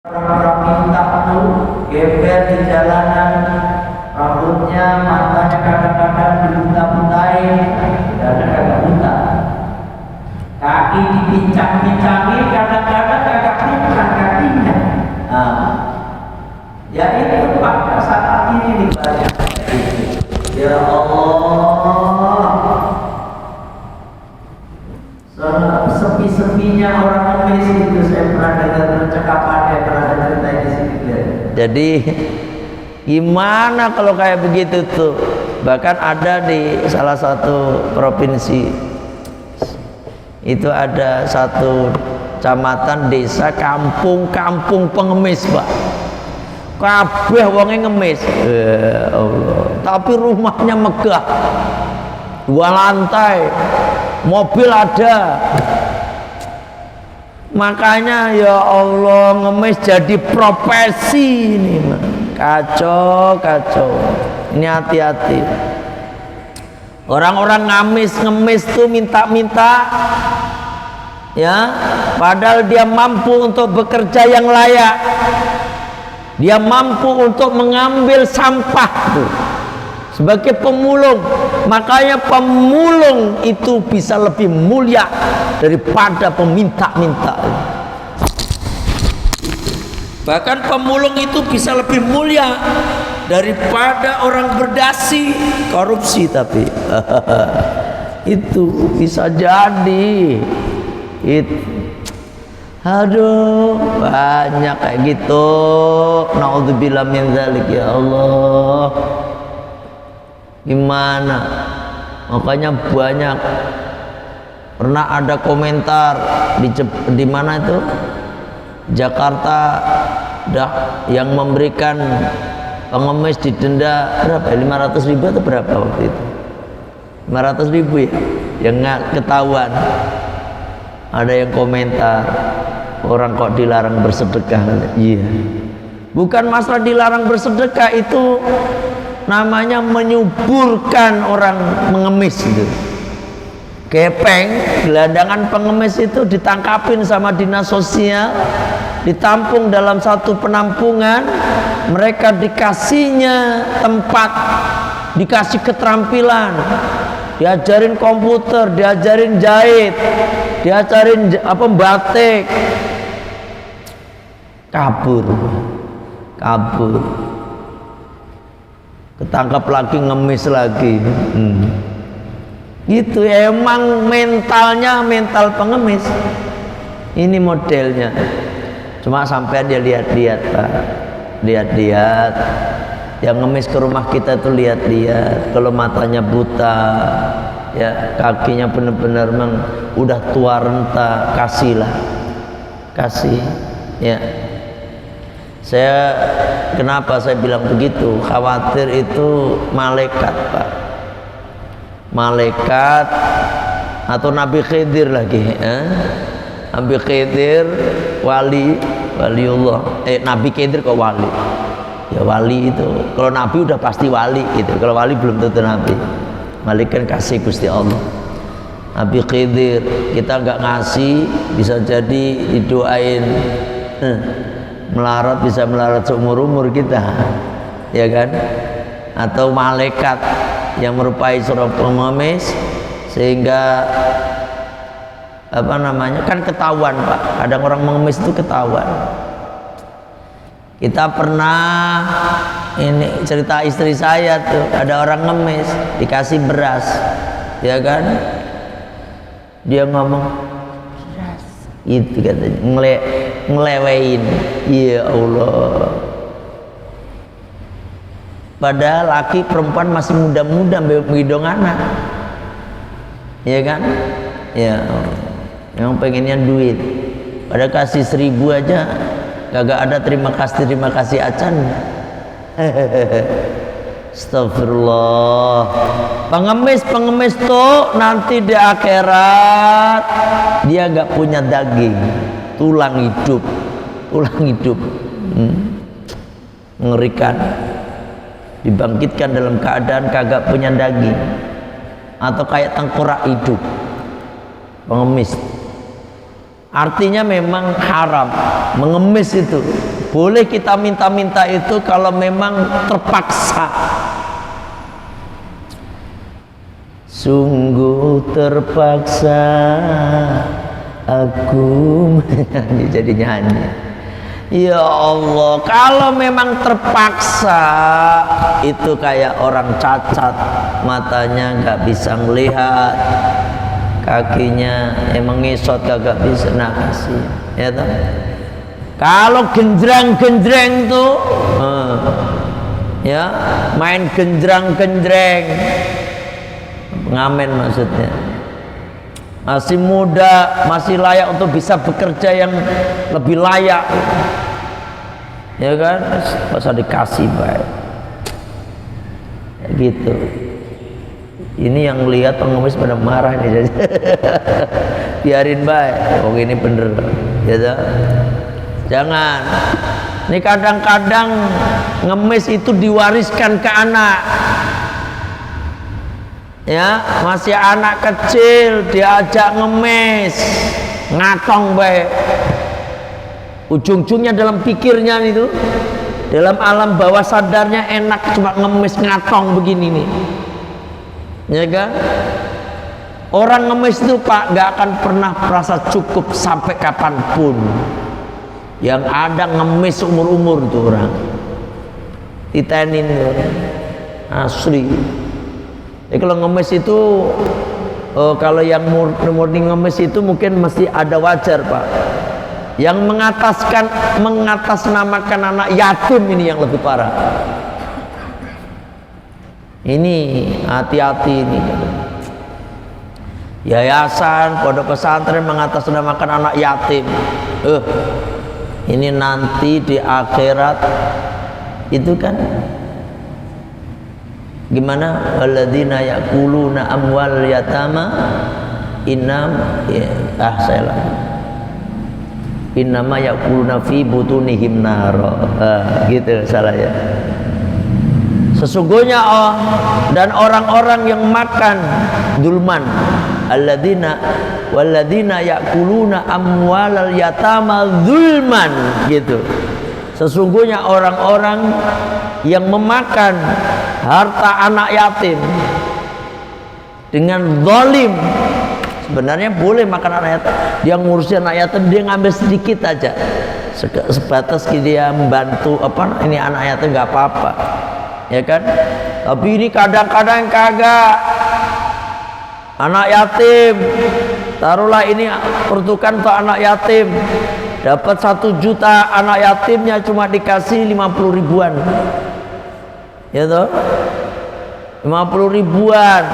Orang-orang minta tuh geber di jalanan, rambutnya, matanya kadang-kadang dibuta-butain, kadang kagak buta, kaki dipincang-pincangin, kadang-kadang kagak pincang kakinya. Ya itu Pak, saat ini dibaca. Ya Allah, sepi-sepinya orang ngemis itu saya pernah dengar percakapannya, pernah cerita di sini. Jadi gimana kalau kayak begitu tuh? Bahkan ada di salah satu provinsi itu ada satu kecamatan, desa, kampung pengemis, Pak. Kabeh wonge ngemis. Ya Allah. Tapi rumahnya megah. 2 lantai. Mobil ada. Makanya ya Allah, ngemis jadi profesi ini, kacau. Ini hati-hati. Orang-orang ngemis tuh minta-minta, ya, padahal dia mampu untuk bekerja yang layak. Dia mampu untuk mengambil sampah tuh sebagai pemulung. Makanya pemulung itu bisa lebih mulia daripada peminta-minta. Bahkan pemulung itu bisa lebih mulia daripada orang berdasi korupsi. Tapi itu bisa jadi itu. Aduh, banyak kayak gitu. Naudzubillah min dzalik, ya Allah. Gimana? Makanya banyak. Pernah ada komentar di mana itu? Jakarta yang memberikan pengemis didenda berapa? 500.000 atau berapa waktu itu? 500.000 ya? Yang nggak ketahuan. Ada yang komentar, orang kok dilarang bersedekah? Iya. Bukan masalah dilarang bersedekah, itu namanya menyuburkan orang mengemis itu. Gepeng, gelandangan pengemis itu ditangkapin sama dinas sosial, ditampung dalam satu penampungan, mereka dikasihnya tempat, dikasih keterampilan, diajarin komputer, diajarin jahit, diajarin batik. Kabur, ketangkap lagi, ngemis lagi. Gitu, emang mentalnya mental pengemis. Ini modelnya. Cuma sampai dia lihat-lihat, Pak. Lihat-lihat. Yang ngemis ke rumah kita tuh lihat-lihat. Kalau matanya buta, ya kakinya benar-benar udah tua renta, kasihlah. Kasih, ya. Kenapa saya bilang begitu? Khawatir itu malaikat, Pak. Malaikat atau Nabi Khidir lagi, Nabi Khidir waliullah. Nabi Khidir kok wali? Ya wali itu. Kalau Nabi udah pasti wali gitu. Kalau wali belum tentu Nabi. Malaikat kasih Gusti Allah. Nabi Khidir kita nggak ngasih, bisa jadi didoain melarat, bisa melarat seumur kita, ya kan? Atau malaikat yang merupai seorang pengemis, sehingga kan ketahuan, Pak. Kadang orang mengemis itu ketahuan. Kita pernah ini cerita istri saya tuh, ada orang ngemis dikasih beras, ya kan? Dia ngomong beras, itu katanya ngelewein. Ya Allah. Padahal laki perempuan masih muda-muda mengidong anak, ya kan? Ya, yang pengennya duit. Pada kasih 1.000 aja, kagak ada terima kasih acan. Astagfirullah. Pengemis tuh nanti di akhirat dia nggak punya daging, tulang hidup. Mengerikan. Dibangkitkan dalam keadaan kagak punya daging, atau kayak tengkorak hidup. Pengemis. Artinya memang haram mengemis itu, Boleh kita minta-minta itu kalau memang terpaksa. Sungguh terpaksa aku menyanyi, jadi nyanyi. Ya Allah, kalau memang terpaksa, itu kayak orang cacat, matanya nggak bisa melihat, kakinya emang ngesot kagak bisa, nah kasih, ya toh. Kalau genjreng-genjreng tuh, ya main genjreng-genjreng, ngamen maksudnya. Masih muda, masih layak untuk bisa bekerja yang lebih layak, ya kan? Masa dikasih baik, ya gitu. Ini yang lihat pengemis pada marah nih. Biarin baik, oh ini bener, ya toh? Jangan. Ini kadang-kadang ngemis itu diwariskan ke anak. Ya, masih anak kecil diajak ngemis, ngatong baik. Ujung-ujungnya dalam pikirnya itu, dalam alam bawah sadarnya enak cuma ngemis ngatong begini nih. Ya kan? Orang ngemis itu Pak gak akan pernah merasa cukup sampai kapanpun. Yang ada ngemis umur-umur tuh orang. Ditenin tuh orang. Asli. Jadi kalau ngemis itu, kalau yang murni ngemis itu mungkin mesti ada wajar Pak. Yang mengatasnamakan anak yatim ini yang lebih parah. Ini hati-hati ini. Yayasan, pondok pesantren mengatasnamakan anak yatim. Ini nanti di akhirat itu kan gimana? Alladzina ya'kuluna amwal yatama innama ya'kuluna fi butunihim naro. Gitu salah ya. Sesungguhnya dan orang-orang yang makan dulman, walladzina ya'kuluna amwalal yatama zulman, gitu. Sesungguhnya orang-orang yang memakan harta anak yatim dengan zalim. Sebenarnya boleh makan anak yatim, dia ngurusin anak yatim, dia ngambil sedikit aja, sebatas dia membantu ini anak yatim nggak apa-apa, ya kan? Tapi ini kadang-kadang kagak. Anak yatim, taruhlah ini peruntukan untuk anak yatim, dapat 1 juta, anak yatimnya cuma dikasih 50 ribuan, ya toh, 50 ribuan,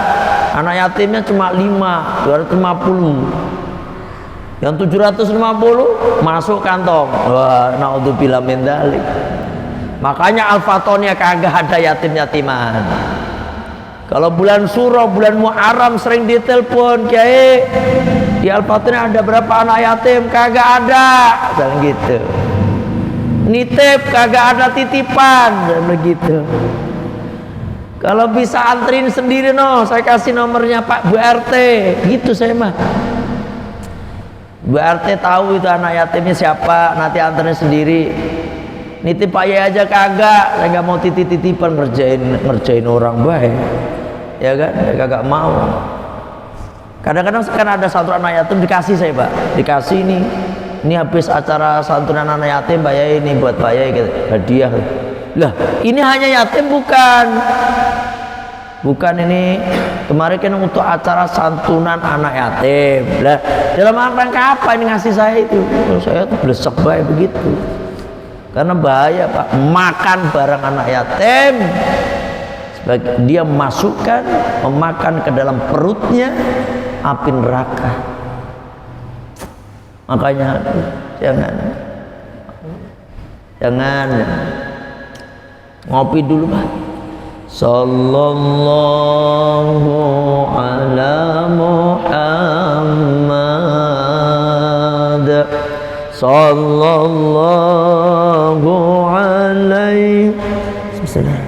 anak yatimnya cuma 250, yang 750 masuk kantong. Wah, naudzubillah min dzalik. Makanya Al-Fatonnya kagak ada yatim-yatiman. Kalau bulan Suro, bulan Muharram sering ditelepon, Kiai, di Al-Fatonnya ada berapa anak yatim? Kagak ada, dan gitu. Nitip kagak ada titipan, dan begitu. Kalau bisa anterin sendiri saya kasih nomornya Pak Bu RT, gitu saya mah. Bu RT tahu itu anak yatimnya siapa, nanti anterin sendiri. Nitip Pak Yai aja kagak, saya nggak mau titip-titipan ngerjain orang baik, ya kan? Saya kagak mau. Kadang-kadang kan ada satu anak yatim dikasih saya Pak, dikasih ini habis acara santunan anak yatim Pak Yai, ini buat Pak Yai gitu, hadiah. Lah ini hanya yatim bukan ini kemarin kan untuk acara santunan anak yatim. Lah dalam rangka apa ini ngasih saya itu? Saya tuh blesek baik begitu. Karena bahaya Pak, makan barang anak yatim, dia memakan ke dalam perutnya api neraka. Makanya jangan ngopi dulu Pak. Sallallahu ala Muhammad, sallallahu alaihi wasallam.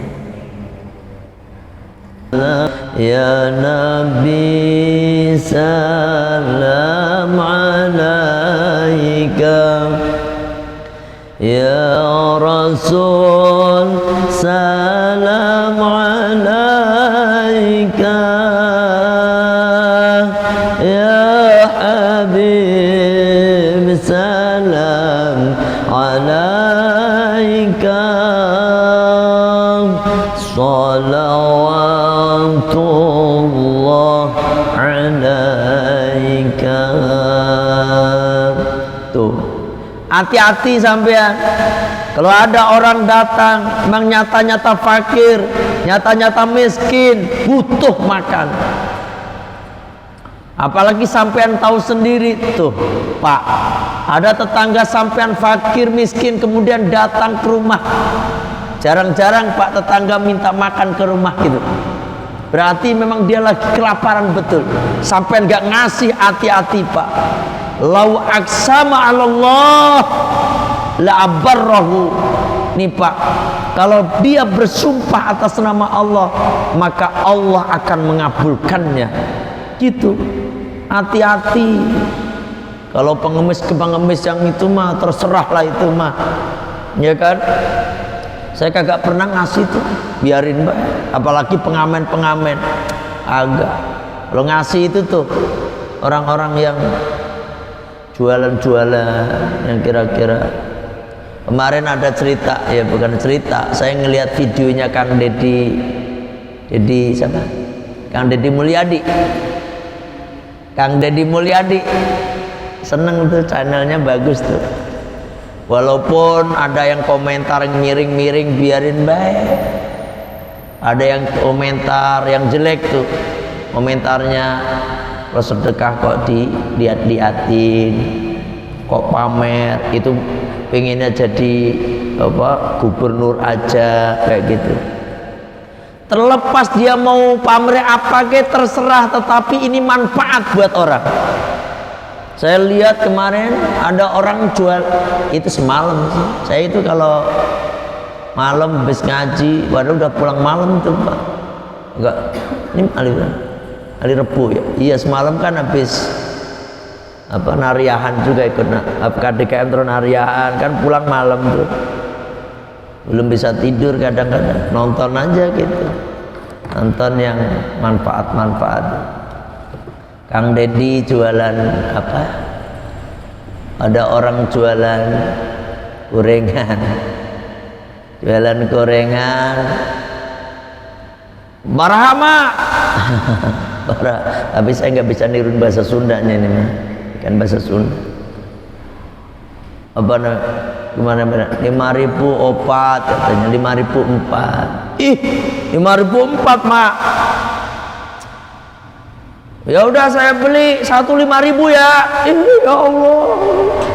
Ya Nabi salam alaika, ya Rasul, salam alaika ya Habib, salam alaika salawatullah alaika. Tuh, hati-hati sampean. Kalau ada orang datang memang nyata-nyata fakir, nyata-nyata miskin, butuh makan, apalagi sampean tahu sendiri tuh Pak, ada tetangga sampean fakir miskin kemudian datang ke rumah, jarang-jarang Pak tetangga minta makan ke rumah gitu, berarti memang dia lagi kelaparan betul. Sampean nggak ngasih, hati-hati Pak. Lau aksama Allah la abarrahu. Nih Pak, kalau dia bersumpah atas nama Allah, maka Allah akan mengabulkannya. Gitu. Hati-hati. Kalau pengemis yang itu mah terserah lah itu mah, ya kan? Saya kagak pernah ngasih tuh, biarin Mbak. Apalagi pengamen agak. Kalau ngasih itu tuh orang-orang yang jualan yang kira-kira. Kemarin ada cerita, ya bukan cerita, saya ngelihat videonya Kang Deddy siapa? Kang Deddy Mulyadi. Kang Deddy Mulyadi, seneng tuh, channelnya bagus tuh. Walaupun ada yang komentar miring-miring, biarin baik. Ada yang komentar yang jelek tuh, komentarnya kalau sedekah kok dilihat-liatin, kok pamer, itu pengennya jadi apa, gubernur aja kayak gitu. Terlepas dia mau pamer apa ke terserah, tetapi ini manfaat buat orang. Saya lihat kemarin ada orang jual itu semalam sih. Saya itu kalau malam habis ngaji, waduh udah pulang malam tuh Pak. Enggak, ini hari Rebu ya. Iya semalam kan habis apa nariahan juga, ikut KDKM terus nariahan kan, pulang malam tuh belum bisa tidur, kadang-kadang nonton aja gitu, nonton yang manfaat. Kang Deddy jualan apa, ada orang jualan gorengan marhama tapi saya nggak bisa nirun bahasa Sundanya ini mah, kan bahasa Sunda. Apa gimana, 5.000 opat katanya, 5.004. Ih, 5.004 Mak. Ya udah saya beli 1 5.000 ya. Ya Allah,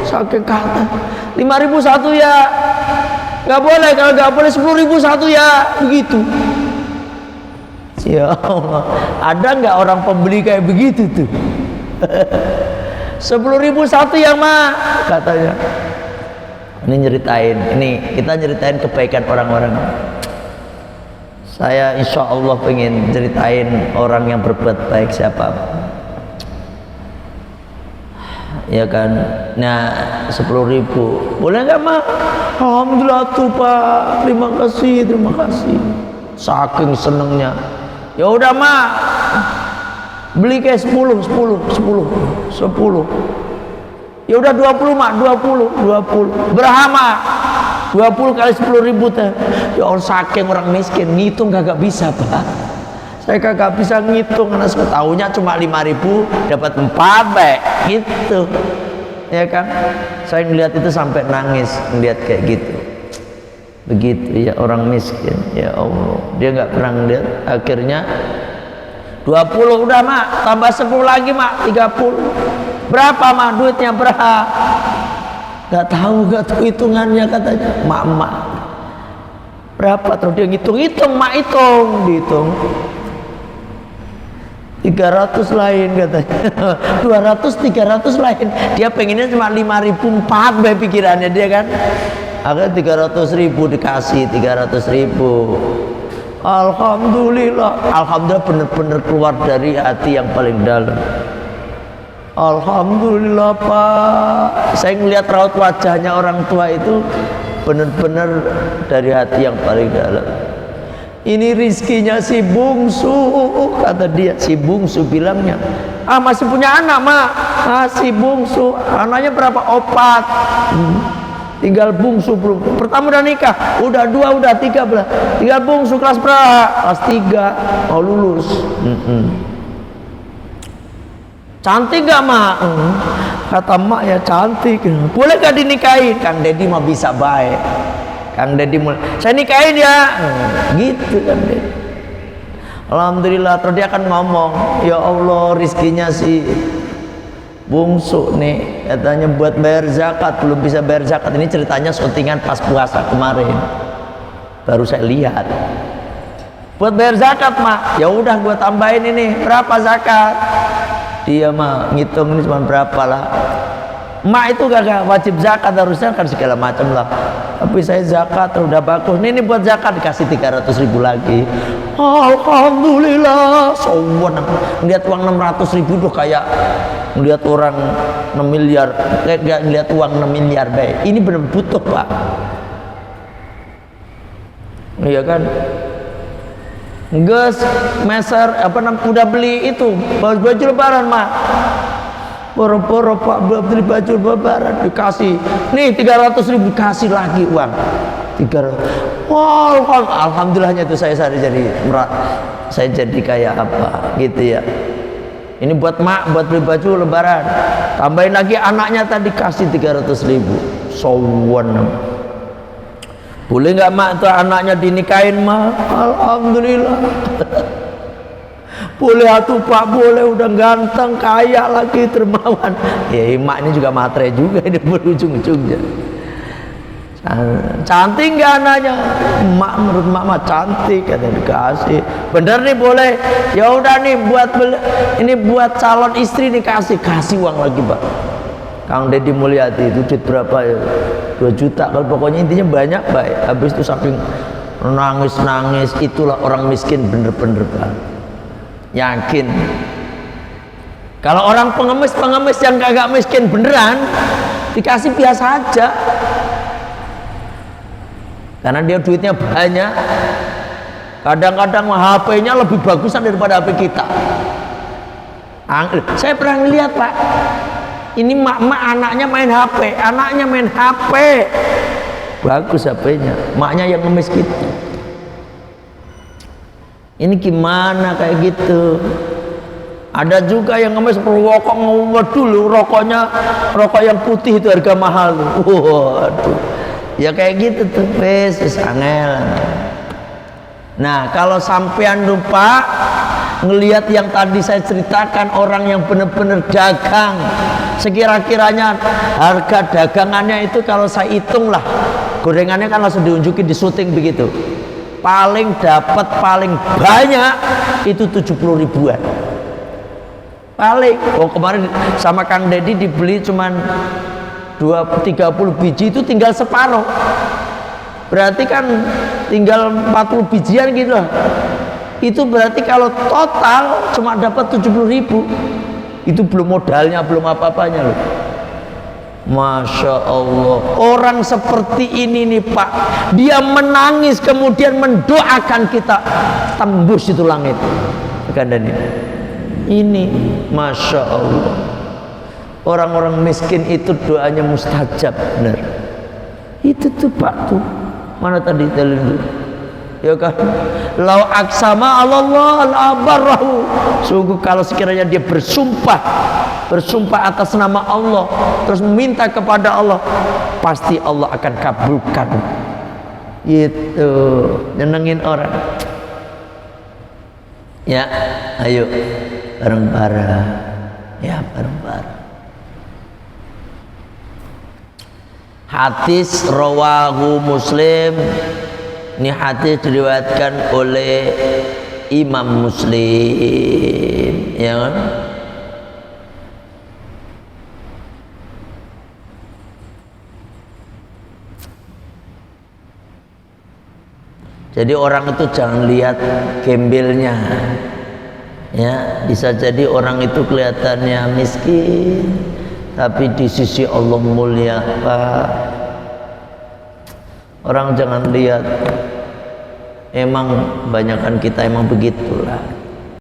sakit kata. 5.000 satu ya. Nggak boleh, kalau nggak boleh 10.000 satu ya, begitu. Ya Allah, ada nggak orang pembeli kayak begitu tuh? 10.000 satu ya Mak, katanya. Ini kita nyeritain kebaikan orang-orang. Saya insya Allah pengen ceritain orang yang berbuat baik siapa, ya kan. Nah 10.000 boleh nggak Mak? Alhamdulillah tuh Pak, terima kasih. Saking senengnya. Ya udah Mak, beli kayak 10. Ya udah 20 Mak, 20. Berapa? 20 kali 10.000 teh. Ya Allah, saking orang miskin ngitung kagak bisa Pak. Saya kagak bisa ngitung karena tahunya cuma 5.000 dapat 4 baik gitu. Ya kan? Saya ngelihat itu sampai nangis ngelihat kayak gitu. Begitu ya orang miskin, ya Allah, dia nggak pernah ngelihat. Akhirnya 20 udah Mak, tambah 10 lagi Mak, 30. Berapa Mak duitnya, berapa? Gak tahu hitungannya katanya. Mak berapa? Terus dia ngitung Mak, dihitung 300 lain katanya. 200 300 lain. Dia pengennya cuma 5.004 bae pikirannya dia kan. Akhirnya 300.000 dikasih, 300.000. Alhamdulillah benar-benar keluar dari hati yang paling dalam. Alhamdulillah Pak. Saya ngelihat raut wajahnya orang tua itu benar-benar dari hati yang paling dalam. Ini rizkinya si bungsu, kata dia. Si bungsu bilangnya, masih punya anak mak. Si bungsu, anaknya berapa? 4. Tinggal bungsu belum. Pertama udah nikah, udah 2, udah 3 belah. Tinggal bungsu kelas berapa? Kelas 3, mau lulus. Cantik gak mak? Kata mak, ya cantik. Boleh gak dinikahin? Kang Deddy mah bisa baik. Kang Deddy mulai, saya nikahin ya, gitu kan Deddy. Alhamdulillah. Terus dia akan ngomong, ya Allah, rizkinya si bungsu nih, katanya buat bayar zakat, belum bisa bayar zakat. Ini ceritanya syutingan pas puasa kemarin, baru saya lihat. Buat bayar zakat mak, ya udah gua tambahin ini, berapa zakat? Dia mah ngitung ini cuma berapa lah. Mak itu gak wajib zakat, harusnya kan segala macam lah. Tapi saya zakat udah bagus. Ini buat zakat dikasih 300.000 lagi. Alhamdulillah. Sowan ngeliat uang 600.000 tuh kayak ngeliat orang 6 miliar. Kayak ngeliat uang 6 miliar baik. Ini benar butuh pak. Iya kan? Gus meser udah beli itu baju lebaran mak. Boro-boro pak beli baju lebaran dikasih nih 300.000, kasih lagi uang 300. Wow, alhamdulillahnya itu saya jadi kayak apa gitu ya. Ini buat mak, buat beli baju lebaran, tambahin lagi anaknya tadi kasih 300.000. Sowan, boleh nggak mak tuh anaknya dinikahin mak? Alhamdulillah. Boleh atuh pak, boleh, udah ganteng, kaya lagi, dermawan. Ya emak ini juga matre juga ini berujung-ujungnya. Cantik nggak anaknya? Emak, menurut mama cantik, katanya dikasih. Bener nih boleh. Ya udah nih buat calon istri nih kasih uang lagi pak. Kang Deddy Mulyadi itu duit berapa ya? 2 juta. Kalau pokoknya intinya banyak pak. Habis itu saking nangis, itulah orang miskin bener-bener pak. Yakin. Kalau orang pengemis yang kagak miskin beneran dikasih biasa aja, karena dia duitnya banyak. Kadang-kadang HP-nya lebih bagusan daripada HP kita. Saya pernah ngeliat pak, ini mak anaknya main HP, bagus HP-nya, maknya yang ngemis gitu. Ini gimana kayak gitu? Ada juga yang ngemis rokok dulu, rokok yang putih itu harga mahal tuh. Waduh. Ya kayak gitu tuh, wes angel. Nah, kalau sampean lupa ngelihat yang tadi saya ceritakan, orang yang benar-benar dagang, sekira-kiranya harga dagangannya itu kalau saya hitung lah, gorengannya kan langsung diunjukin di syuting begitu. Paling banyak itu 70 ribuan paling. Kemarin sama Kang Deddy dibeli cuman 30 biji, itu tinggal separuh, berarti kan tinggal 40 bijian gitu loh. Itu berarti kalau total cuma dapat 70 ribu, itu belum modalnya, belum apa-apanya loh. Masya Allah, orang seperti ini nih pak, dia menangis kemudian mendoakan kita tembus itu langit. Ini Masya Allah, orang-orang miskin itu doanya mustajab benar. Itu tuh pak tuh, mana tadi dalil? Ya kan, lau aksama Allah al-abarrahu. Sungguh kalau sekiranya dia bersumpah atas nama Allah, terus meminta kepada Allah, pasti Allah akan kabulkan. Itu nyenengin orang. Ya, ayo bareng-bareng. Ya, bareng-bareng. Hadis rawahu Muslim. Ini hadis diriwayatkan oleh Imam Muslim, ya kan? Jadi orang itu jangan lihat gembelnya, ya, bisa jadi orang itu kelihatannya miskin, tapi di sisi Allah mulia pak. Orang jangan lihat, emang banyakan kita emang begitulah.